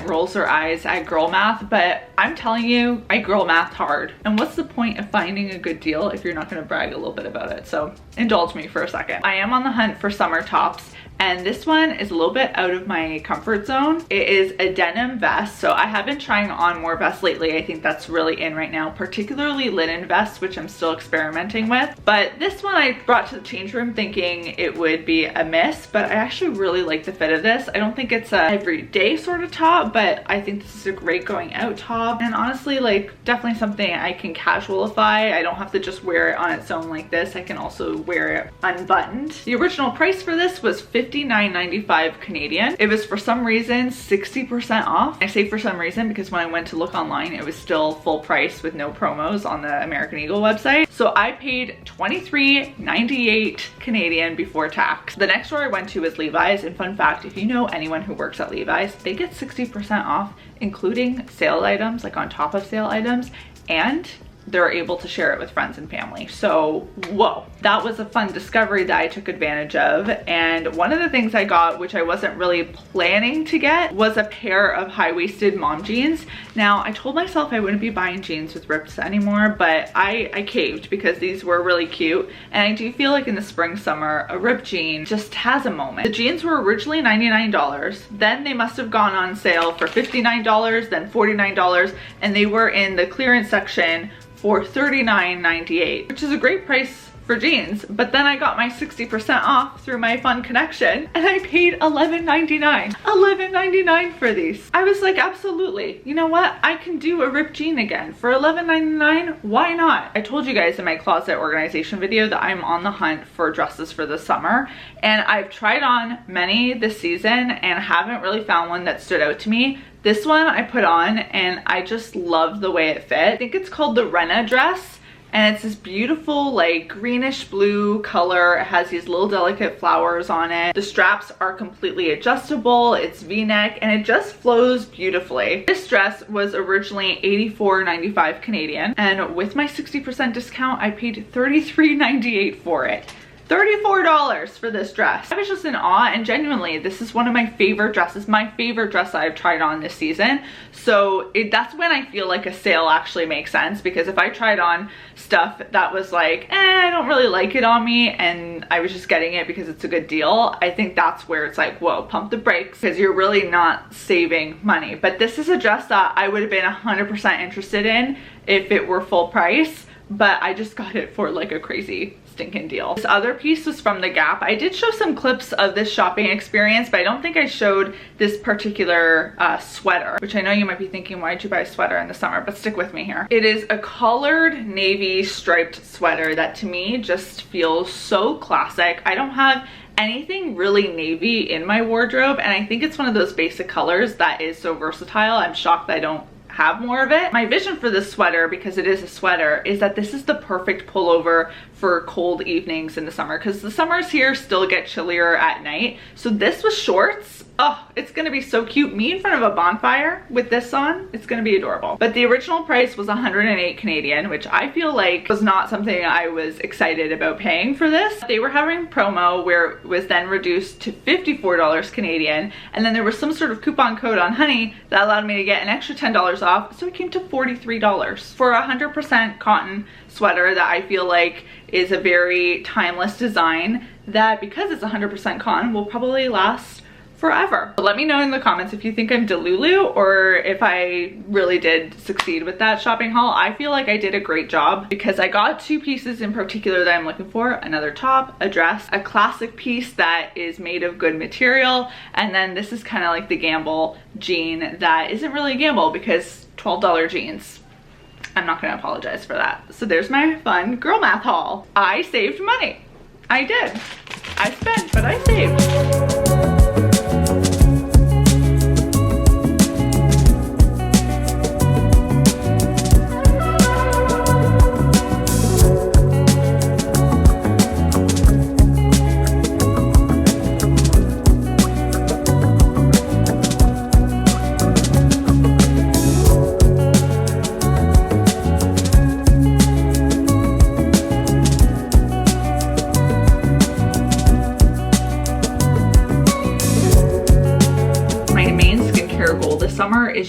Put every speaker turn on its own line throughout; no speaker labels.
rolls their eyes at girl math, but I'm telling you, I girl math hard. And what's the point of finding a good deal if you're not gonna brag a little bit about it? So indulge me for a second. I am on the hunt for summer tops, and this one is a little bit out of my comfort zone. It is a denim vest. So I have been trying on more vests lately. I think that's really in right now, particularly linen vests, which I'm still experimenting with. But this one I brought to the change room thinking it would be a miss, but I actually really like the fit of this. I don't think it's a everyday sort of top, but I think this is a great going out top. And honestly, like definitely something I can casualify. I don't have to just wear it on its own like this. I can also wear it unbuttoned. The original price for this was $59.95 Canadian. It was for some reason 60% off. I say for some reason because when I went to look online, it was still full price with no promos on the American Eagle website. So I paid $23.98 Canadian before tax. The next store I went to was Levi's, and fun fact, if you know anyone who works at Levi's, they get 60% off, including sale items, like on top of sale items, and they're able to share it with friends and family. So whoa, that was a fun discovery that I took advantage of. And one of the things I got, which I wasn't really planning to get, was a pair of high-waisted mom jeans. Now I told myself I wouldn't be buying jeans with rips anymore, but I caved because these were really cute. And I do feel like in the spring, summer, a ripped jean just has a moment. The jeans were originally $99. Then they must have gone on sale for $59, then $49, and they were in the clearance section for $39.98, which is a great price for jeans. But then I got my 60% off through my fun connection and I paid $11.99. $11.99 for these. I was like, absolutely. You know what? I can do a ripped jean again. For $11.99, why not? I told you guys in my closet organization video that I'm on the hunt for dresses for the summer, and I've tried on many this season and haven't really found one that stood out to me. This one I put on and I just loved the way it fit. I think it's called the Rena dress, and it's this beautiful like greenish blue color. It has these little delicate flowers on it. The straps are completely adjustable. It's V-neck and it just flows beautifully. This dress was originally $84.95 Canadian, and with my 60% discount, I paid $33.98 for it. $34 for this dress. I was just in awe, and genuinely this is one of my favorite dresses, my favorite dress I've tried on this season. So that's when I feel like a sale actually makes sense, because if I tried on stuff that was like, I don't really like it on me, and I was just getting it because it's a good deal, I think that's where it's like, whoa, pump the brakes, because you're really not saving money. But this is a dress that I would have been 100% interested in if it were full price, but I just got it for like a crazy stinking deal. This other piece was from the Gap. I did show some clips of this shopping experience, but I don't think I showed this particular sweater, which I know you might be thinking, why'd you buy a sweater in the summer? But stick with me here. It is a collared navy striped sweater that to me just feels so classic. I don't have anything really navy in my wardrobe, and I think it's one of those basic colors that is so versatile. I'm shocked that I don't have more of it. My vision for this sweater, because it is a sweater, is that this is the perfect pullover for cold evenings in the summer, because the summers here still get chillier at night. So this with shorts, oh, it's gonna be so cute. Me in front of a bonfire with this on, it's gonna be adorable. But the original price was 108 Canadian, which I feel like was not something I was excited about paying for this. They were having promo where it was then reduced to $54 Canadian, and then there was some sort of coupon code on Honey that allowed me to get an extra $10 off, so it came to $43 for a 100% cotton sweater that I feel like is a very timeless design that, because it's 100% cotton, will probably last forever. But let me know in the comments if you think I'm delulu or if I really did succeed with that shopping haul. I feel like I did a great job because I got two pieces in particular that I'm looking for: another top, a dress, a classic piece that is made of good material, and then this is kind of like the gamble jean that isn't really a gamble because $12 jeans. I'm not gonna apologize for that. So there's my fun girl math haul. I saved money. I did. I spent, but I saved.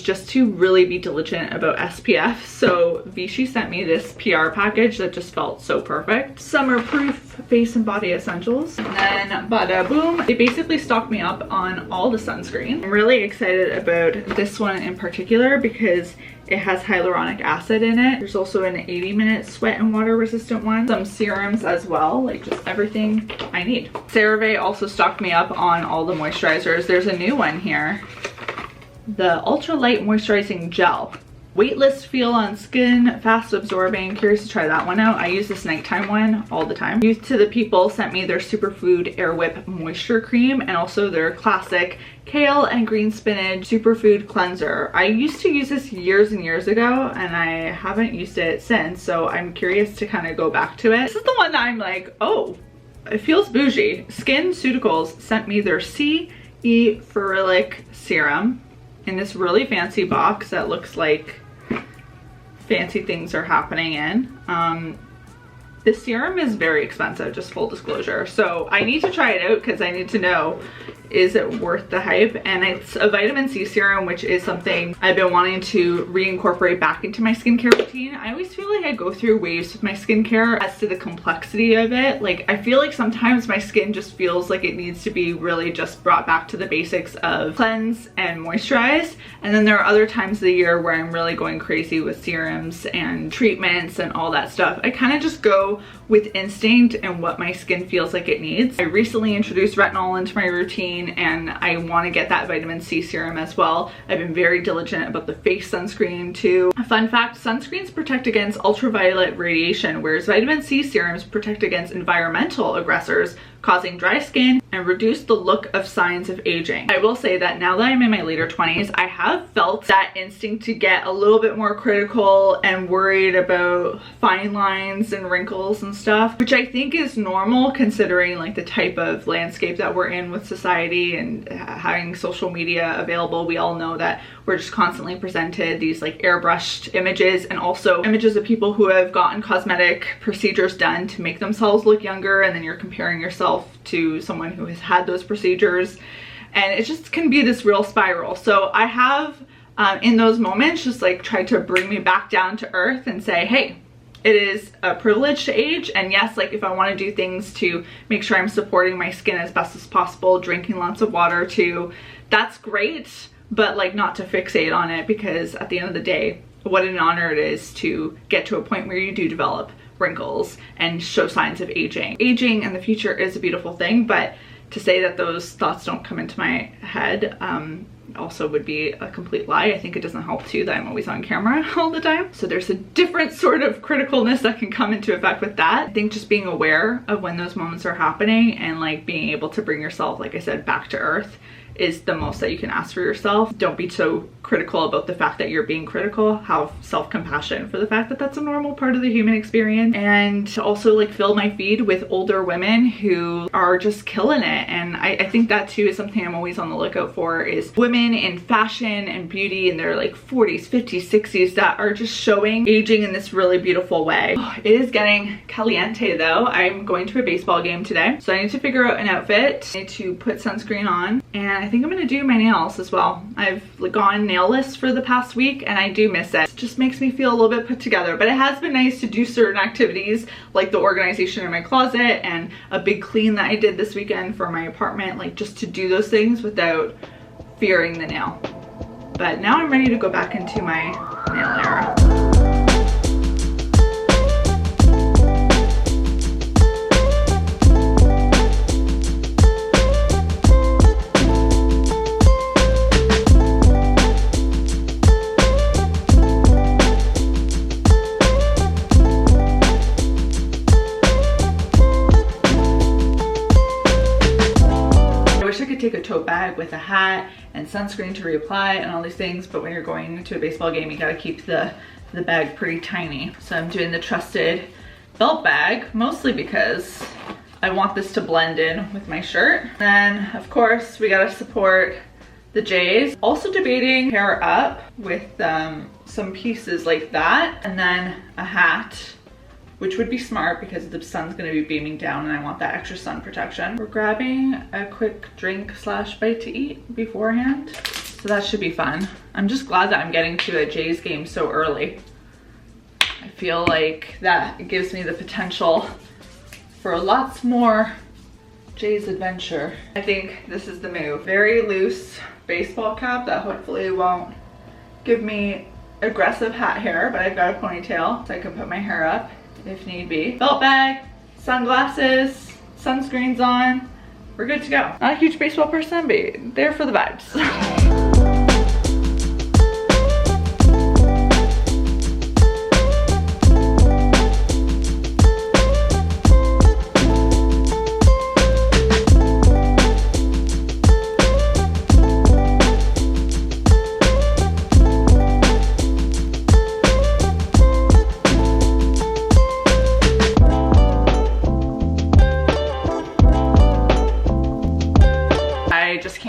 just to really be diligent about SPF. So Vichy sent me this PR package that just felt so perfect. Summer proof face and body essentials. And then bada boom, they basically stocked me up on all the sunscreen. I'm really excited about this one in particular because it has hyaluronic acid in it. There's also an 80-minute sweat and water resistant one. Some serums as well, like just everything I need. CeraVe also stocked me up on all the moisturizers. There's a new one here. The Ultra Light Moisturizing Gel. Weightless feel on skin, fast absorbing. Curious to try that one out. I use this nighttime one all the time. Youth to the People sent me their Superfood Air Whip Moisture Cream and also their classic kale and green spinach superfood cleanser. I used to use this years and years ago and I haven't used it since, so I'm curious to kind of go back to it. This is the one that I'm like, oh, it feels bougie. SkinCeuticals sent me their C E Ferulic Serum in this really fancy box that looks like fancy things are happening in. This serum is very expensive, just full disclosure. So I need to try it out because I need to know, is it worth the hype? And it's a vitamin C serum, which is something I've been wanting to reincorporate back into my skincare routine. I always feel like I go through waves with my skincare as to the complexity of it. Like, I feel like sometimes my skin just feels like it needs to be really just brought back to the basics of cleanse and moisturize. And then there are other times of the year where I'm really going crazy with serums and treatments and all that stuff. I kind of just go with instinct and what my skin feels like it needs. I recently introduced retinol into my routine and I want to get that vitamin C serum as well. I've been very diligent about the face sunscreen too. A fun fact, sunscreens protect against ultraviolet radiation, whereas vitamin C serums protect against environmental aggressors causing dry skin and reduce the look of signs of aging. I will say that now that I'm in my later 20s, I have felt that instinct to get a little bit more critical and worried about fine lines and wrinkles and stuff, which I think is normal considering like the type of landscape that we're in with society and having social media available. We all know that we're just constantly presented these like airbrushed images and also images of people who have gotten cosmetic procedures done to make themselves look younger, and then you're comparing yourself to someone who has had those procedures, and it just can be this real spiral. So I have in those moments just like tried to bring me back down to earth and say, hey, it is a privilege to age, and yes, like if I want to do things to make sure I'm supporting my skin as best as possible, drinking lots of water too, that's great, but like not to fixate on it, because at the end of the day, what an honor it is to get to a point where you do develop wrinkles and show signs of aging. Aging in the future is a beautiful thing, but to say that those thoughts don't come into my head also would be a complete lie. I think it doesn't help too that I'm always on camera all the time. So there's a different sort of criticalness that can come into effect with that. I think just being aware of when those moments are happening and like being able to bring yourself, like I said, back to earth is the most that you can ask for yourself. Don't be so critical about the fact that you're being critical. Have self-compassion for the fact that that's a normal part of the human experience. And to also like fill my feed with older women who are just killing it. And I think that too is something I'm always on the lookout for, is women in fashion and beauty in their like 40s, 50s, 60s that are just showing aging in this really beautiful way. Oh, it is getting caliente though. I'm going to a baseball game today, so I need to figure out an outfit. I need to put sunscreen on, and I think I'm gonna do my nails as well. I've gone nailless for the past week and I do miss it. It just makes me feel a little bit put together, but it has been nice to do certain activities like the organization in my closet and a big clean that I did this weekend for my apartment, like just to do those things without fearing the nail. But now I'm ready to go back into my nail era. Take a tote bag with a hat and sunscreen to reapply and all these things, but when you're going to a baseball game, you gotta keep the bag pretty tiny. So I'm doing the trusted belt bag, mostly because I want this to blend in with my shirt. Then of course we gotta support the J's. Also debating hair up with some pieces like that, and then a hat, which would be smart because the sun's gonna be beaming down and I want that extra sun protection. We're grabbing a quick drink slash bite to eat beforehand. So that should be fun. I'm just glad that I'm getting to a Jays game so early. I feel like that gives me the potential for lots more Jays adventure. I think this is the move. Very loose baseball cap that hopefully won't give me aggressive hat hair, but I've got a ponytail so I can put my hair up if need be. Belt bag, sunglasses, sunscreens on. We're good to go. Not a huge baseball person, but there for the vibes.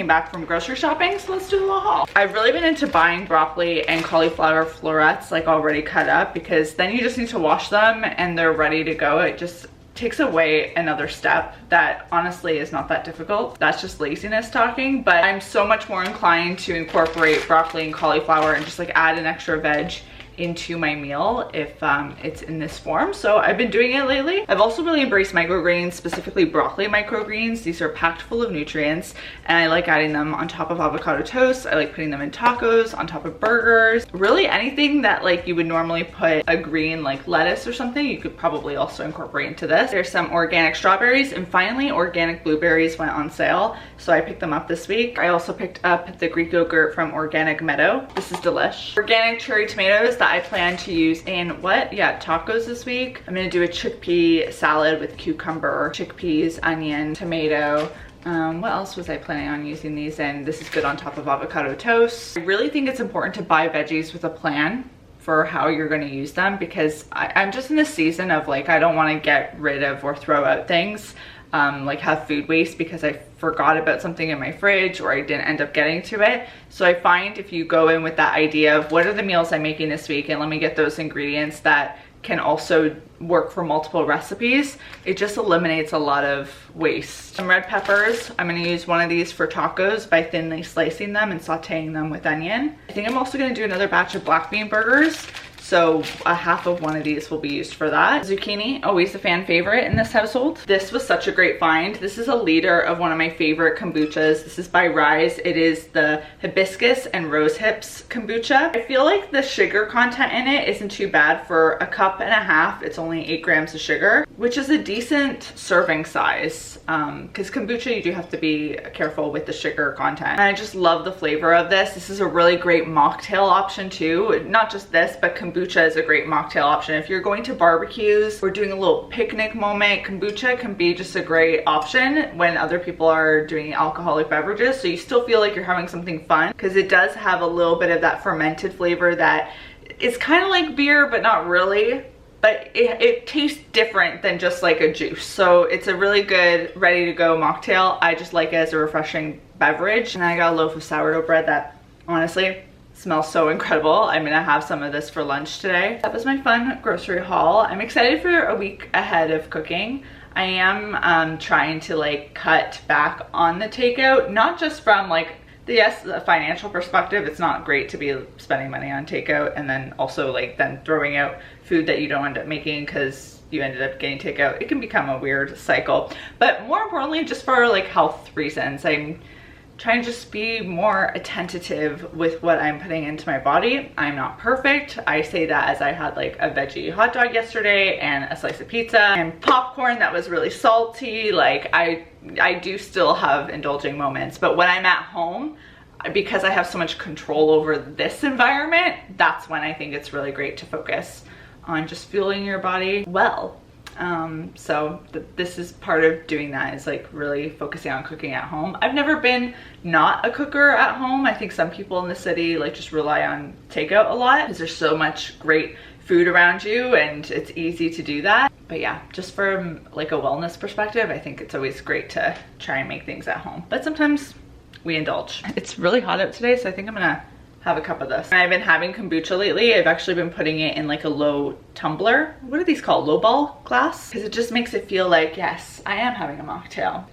Back from grocery shopping, so let's do a little haul. I've really been into buying broccoli and cauliflower florets like already cut up, because then you just need to wash them and they're ready to go. It just takes away another step that honestly is not that difficult. That's just laziness talking, but I'm so much more inclined to incorporate broccoli and cauliflower and just like add an extra veg into my meal if it's in this form. So I've been doing it lately. I've also really embraced microgreens, specifically broccoli microgreens. These are packed full of nutrients and I like adding them on top of avocado toast. I like putting them in tacos, on top of burgers. Really anything that like you would normally put a green like lettuce or something, you could probably also incorporate into this. There's some organic strawberries, and finally organic blueberries went on sale, so I picked them up this week. I also picked up the Greek yogurt from Organic Meadow. This is delish. Organic cherry tomatoes that I plan to use in tacos this week. I'm gonna do a chickpea salad with cucumber, chickpeas, onion, tomato. What else was I planning on using these in? This is good on top of avocado toast. I really think it's important to buy veggies with a plan for how you're going to use them, because I'm just in this season of like, I don't want to get rid of or throw out things, like have food waste because I forgot about something in my fridge or I didn't end up getting to it. So I find if you go in with that idea of what are the meals I'm making this week and let me get those ingredients that can also work for multiple recipes, it just eliminates a lot of waste. Some red peppers. I'm going to use one of these for tacos by thinly slicing them and sauteing them with onion. I think I'm also going to do another batch of black bean burgers, so a half of one of these will be used for that. Zucchini, always a fan favorite in this household. This was such a great find. This is a liter of one of my favorite kombuchas. This is by Rise. It is the hibiscus and rose hips kombucha. I feel like the sugar content in it isn't too bad. For a cup and a half, it's only 8 grams of sugar, which is a decent serving size. Because kombucha, you do have to be careful with the sugar content. And I just love the flavor of this. This is a really great mocktail option too. Not just this, but kombucha is a great mocktail option. If you're going to barbecues or doing a little picnic moment, kombucha can be just a great option when other people are doing alcoholic beverages. So you still feel like you're having something fun, because it does have a little bit of that fermented flavor that is kind of like beer, but not really. But it tastes different than just like a juice. So it's a really good ready to go mocktail. I just like it as a refreshing beverage. And I got a loaf of sourdough bread that honestly smells so incredible. I'm gonna have some of this for lunch today. That was my fun grocery haul. I'm excited for a week ahead of cooking. I am trying to like cut back on the takeout, not just from like the financial perspective. It's not great to be spending money on takeout and then also like then throwing out food that you don't end up making because you ended up getting takeout. It can become a weird cycle. But more importantly, just for like health reasons, I'm trying to just be more attentive with what I'm putting into my body. I'm not perfect. I say that as I had like a veggie hot dog yesterday and a slice of pizza and popcorn that was really salty. Like I do still have indulging moments, but when I'm at home, because I have so much control over this environment, that's when I think it's really great to focus on just fueling your body well. This is part of doing that, is like really focusing on cooking at home. I've never been not a cooker at home. I think some people in the city like just rely on takeout a lot because there's so much great food around you and it's easy to do that. But yeah, just from like a wellness perspective, I think it's always great to try and make things at home. But sometimes we indulge. It's really hot out today, so I think I'm gonna have a cup of this. And I've been having kombucha lately. I've actually been putting it in like a low tumbler. What are these called? Low ball glass? Because it just makes it feel like, yes, I am having a mocktail.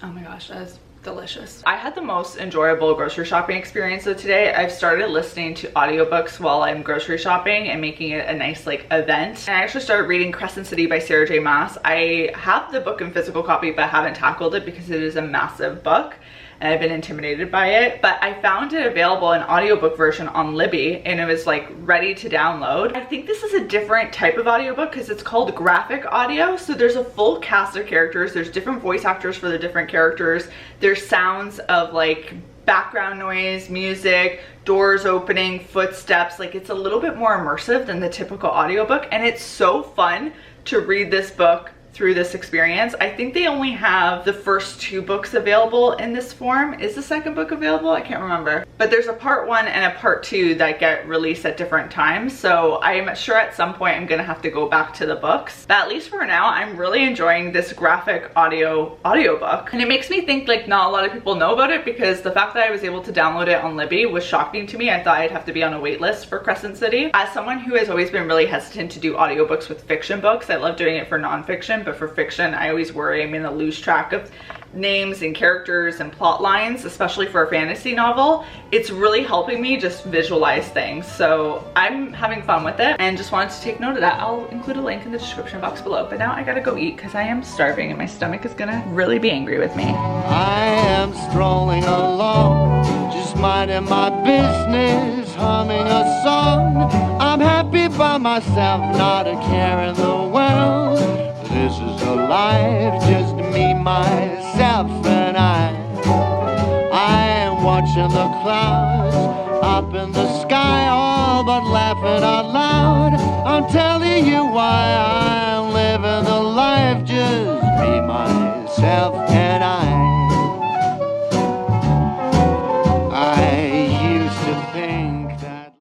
Oh my gosh, that is delicious. I had the most enjoyable grocery shopping experience of today. I've started listening to audiobooks while I'm grocery shopping and making it a nice like event. And I actually started reading Crescent by Sarah J Maas. I have the book in physical copy, but haven't tackled it because it is a massive book and I've been intimidated by it. But I found it available in audiobook version on Libby and it was like ready to download. I think this is a different type of audiobook because it's called graphic audio. So there's a full cast of characters. There's different voice actors for the different characters. There's sounds of like background noise, music, doors opening, footsteps. Like it's a little bit more immersive than the typical audiobook, and it's so fun to read this book through this experience. I think they only have the first 2 books available in this form. Is the second book available? I can't remember. But there's a part 1 and a part 2 that get released at different times. So I'm sure at some point I'm gonna have to go back to the books. But at least for now, I'm really enjoying this graphic audiobook. And it makes me think like not a lot of people know about it because the fact that I was able to download it on Libby was shocking to me. I thought I'd have to be on a wait list for Crescent City. As someone who has always been really hesitant to do audiobooks with fiction books, I love doing it for nonfiction, but for fiction, I always worry I'm gonna lose track of names and characters and plot lines, especially for a fantasy novel. It's really helping me just visualize things. So I'm having fun with it and just wanted to take note of that. I'll include a link in the description box below. But now I gotta go eat because I am starving and my stomach is gonna really be angry with me.
I am strolling along, just minding my business, humming a song. I'm happy by myself, not a care in the world. This is a life, just me, myself, and I am watching the clouds up in the sky, all but laughing out loud. I'm telling you why